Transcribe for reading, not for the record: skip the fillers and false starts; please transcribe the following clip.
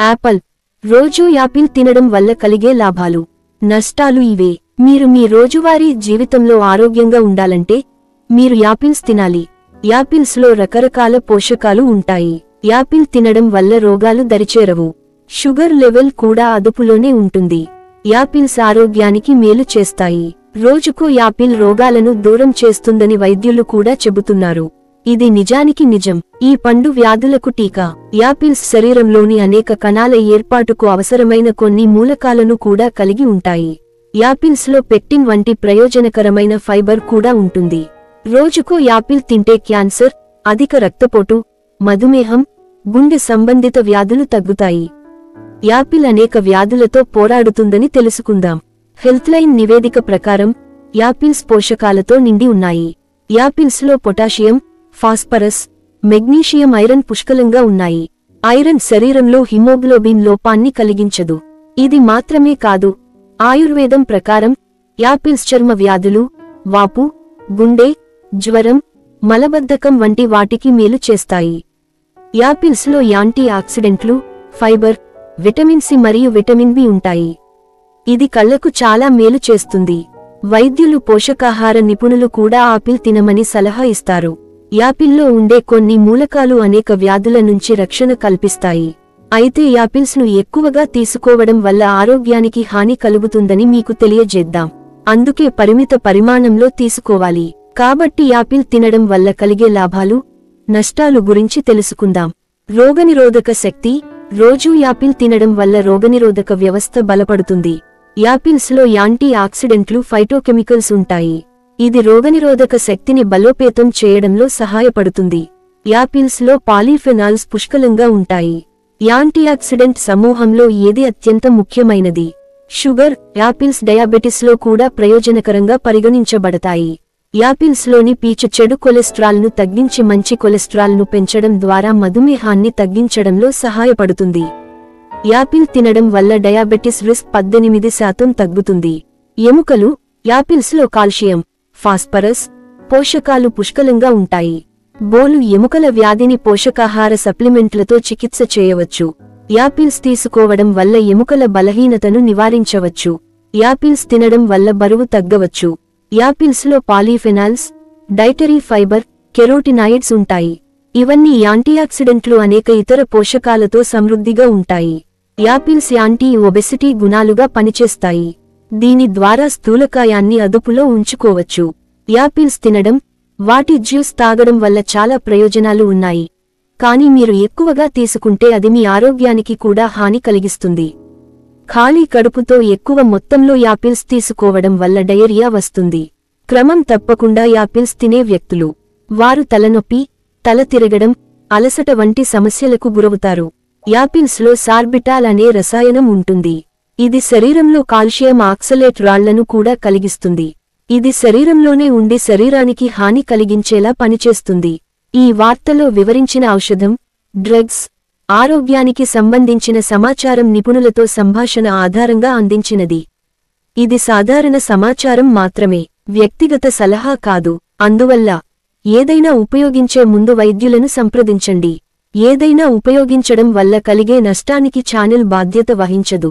Apple. రోజూ Apple తినడం వల్ల కలిగే లాభాలు, నష్టాలు ఇవే. మీరు మీ రోజువారీ జీవితంలో ఆరోగ్యంగా ఉండాలంటే మీరు యాపిల్స్ తినాలి. యాపిల్స్ లో రకరకాల పోషకాలు ఉంటాయి. యాపిల్ తినడం వల్ల రోగాలు దరిచేరవు. షుగర్ లెవెల్ కూడా అదుపులోనే ఉంటుంది. యాపిల్స్ ఆరోగ్యానికి మేలు చేస్తాయి. రోజుకో యాపిల్ రోగాలను దూరం చేస్తుందని వైద్యులు కూడా చెబుతున్నారు. ఇది నిజానికి నిజం. ఈ పండు వ్యాధులకు టీకా. యాపిల్స్ శరీరంలోని అనేక కణాల ఏర్పాటుకు అవసరమైన కొన్ని మూలకాలను కూడా కలిగి ఉంటాయి. యాపిల్స్ లో పెక్టిన్ వంటి ప్రయోజనకరమైన ఫైబర్ కూడా ఉంటుంది. రోజుకో యాపిల్ తింటే క్యాన్సర్, అధిక రక్తపోటు, మధుమేహం, గుండె సంబంధిత వ్యాధులు తగ్గుతాయి. యాపిల్ అనేక వ్యాధులతో పోరాడుతుందని తెలుసుకుందాం. హెల్త్లైన్ నివేదిక ప్రకారం యాపిల్స్ పోషకాలతో నిండి ఉన్నాయి. యాపిల్స్ లో పొటాషియం, ఫాస్ఫరస్, మెగ్నీషియం, ఐరన్ పుష్కలంగా ఉన్నాయి. ఐరన్ శరీరంలో హిమోగ్లోబిన్ లోపాన్ని కలిగించదు. ఇది మాత్రమే కాదు, ఆయుర్వేదం ప్రకారం యాపిల్స్ చర్మ వ్యాధులు, వాపు, గుండె, జ్వరం, మలబద్ధకం వంటి వాటికి మేలు చేస్తాయి. యాపిల్స్ లో యాంటీ ఆక్సిడెంట్లు, ఫైబర్, విటమిన్ సి మరియు విటమిన్ బి ఉంటాయి. ఇది కళ్లకు చాలా మేలు చేస్తుంది. వైద్యులు, పోషకాహార నిపుణులు కూడా ఆపిల్ తినమని సలహా ఇస్తారు. యాపిల్లో ఉండే కొన్ని మూలకాలు అనేక వ్యాధుల నుంచి రక్షణ కల్పిస్తాయి. అయితే యాపిల్స్ ను ఎక్కువగా తీసుకోవడం వల్ల ఆరోగ్యానికి హాని కలుగుతుందని మీకు తెలియజేద్దాం. అందుకే పరిమిత పరిమాణంలో తీసుకోవాలి. కాబట్టి యాపిల్ తినడం వల్ల కలిగే లాభాలు, నష్టాలు గురించి తెలుసుకుందాం. రోగనిరోధక శక్తి. రోజూ యాపిల్ తినడం వల్ల రోగనిరోధక వ్యవస్థ బలపడుతుంది. యాపిల్స్ లో యాంటీ ఆక్సిడెంట్లు, ఫైటోకెమికల్స్ ఉంటాయి. ఇది రోగనిరోధక శక్తిని బలోపేతం చేయడంలో సహాయపడుతుంది. యాపిల్స్ లో పాలీఫెనాల్స్ పుష్కలంగా ఉంటాయి. యాంటీఆక్సిడెంట్ సమూహంలో ఏది అత్యంత ముఖ్యమైనది? షుగర్. యాపిల్స్ డయాబెటిస్ లో కూడా ప్రయోజనకరంగా పరిగణించబడతాయి. యాపిల్స్ లోని పీచు చెడు కొలెస్ట్రాల్ను తగ్గించి మంచి కొలెస్ట్రాల్ను పెంచడం ద్వారా మధుమేహాన్ని తగ్గించడంలో సహాయపడుతుంది. యాపిల్ తినడం వల్ల డయాబెటిస్ రిస్క్ 18% తగ్గుతుంది. ఎముకలు. యాపిల్స్ లో కాల్షియం, ఫాస్ఫరస్, పోషకాలు పుష్కలంగా ఉంటాయి. బోలు ఎముకల వ్యాధిని పోషకాహార సప్లిమెంట్లతో చికిత్స చేయవచ్చు. యాపిల్స్ తీసుకోవడం వల్ల ఎముకల బలహీనతను నివారించవచ్చు. యాపిల్స్ తినడం వల్ల బరువు తగ్గవచ్చు. యాపిల్స్ లో పాలీఫెనాల్స్, డైటరీ ఫైబర్, కెరోటినాయిడ్స్ ఉంటాయి. ఇవన్నీ యాంటీఆక్సిడెంట్లు, అనేక ఇతర పోషకాలతో సమృద్ధిగా ఉంటాయి. యాపిల్స్ యాంటీ ఒబెసిటీ గుణాలుగా పనిచేస్తాయి. దీని ద్వారా స్థూలకాయాన్ని అదుపులో ఉంచుకోవచ్చు. యాపిల్స్ తినడం, వాటి జ్యూస్ తాగడం వల్ల చాలా ప్రయోజనాలు ఉన్నాయి. కానీ మీరు ఎక్కువగా తీసుకుంటే అది మీ ఆరోగ్యానికి కూడా హాని కలిగిస్తుంది. ఖాళీ కడుపుతో ఎక్కువ మొత్తంలో యాపిల్స్ తీసుకోవడం వల్ల డయేరియా వస్తుంది. క్రమం తప్పకుండా యాపిల్స్ తినే వ్యక్తులు, వారు తలనొప్పి, తల తిరగడం, అలసట వంటి సమస్యలకు గురవుతారు. యాపిల్స్ లో సార్బిటాల్ అనే రసాయనం ఉంటుంది. ఇది శరీరంలో కాల్షియం ఆక్సలేట్ రాళ్లను కూడా కలిగిస్తుంది. ఇది శరీరంలోనే ఉండి శరీరానికి హాని కలిగించేలా పనిచేస్తుంది. ఈ వార్తలో వివరించిన ఔషధం, డ్రగ్స్, ఆరోగ్యానికి సంబంధించిన సమాచారం నిపుణులతో సంభాషణ ఆధారంగా అందించినది. ఇది సాధారణ సమాచారం మాత్రమే, వ్యక్తిగత సలహా కాదు. అందువల్ల ఏదైనా ఉపయోగించే ముందు వైద్యులను సంప్రదించండి. ఏదైనా ఉపయోగించడం వల్ల కలిగే నష్టానికి ఛానల్ బాధ్యత వహించదు.